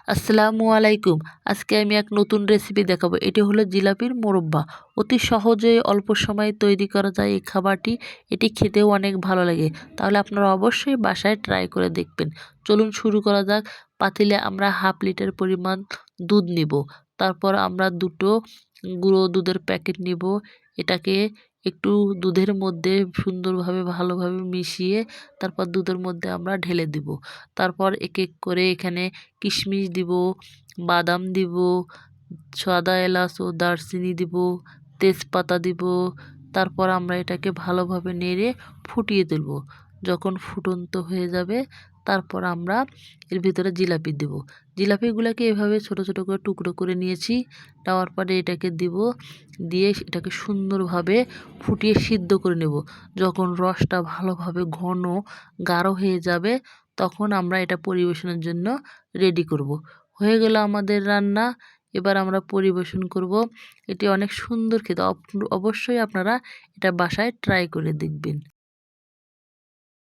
আসসালামু আলাইকুম। আজকে আমি এক নতুন রেসিপি দেখাবো। এটি হলো জিলাপির মোরব্বা। অতি সহজে অল্প সময়ে তৈরি করা যায় এই খাবারটি। এটি খেতেও অনেক ভালো লাগে। তাহলে আপনারা অবশ্যই বাসায় ট্রাই করে দেখবেন। চলুন শুরু করা যাক। পাতিলে আমরা হাফ লিটার পরিমাণ দুধ নিব। তারপর আমরা দুটো গুঁড়ো দুধের প্যাকেট নিব। এটাকে একটু দুধের মধ্যে সুন্দরভাবে ভালোভাবে মিশিয়ে তারপর দুধের মধ্যে আমরা ঢেলে দিব। তারপর এক এক করে এখানে কিশমিশ দিব, বাদাম দিব, সাদা এলাচ ও দারচিনি দিব, তেজপাতা দিব। তারপর আমরা এটাকে ভালোভাবে নেড়ে ফুটিয়ে তুলব। যখন ফুটন্ত হয়ে যাবে তারপর আমরা এর ভিতরে জিলাপি দেব। জিলাপিগুলোকে এভাবে ছোট ছোট করে টুকরো করে নিয়েছি। নেওয়ার পরে এটাকে দিব, দিয়ে এটাকে সুন্দরভাবে ফুটিয়ে সিদ্ধ করে নেব। যখন রসটা ভালোভাবে ঘন গাঢ় হয়ে যাবে তখন আমরা এটা পরিবেশনের জন্য রেডি করব। হয়ে গেল আমাদের রান্না। এবার আমরা পরিবেশন করব। এটি অনেক সুন্দর খেতে। অবশ্যই আপনারা এটা বাসায় ট্রাই করে দেখবেন।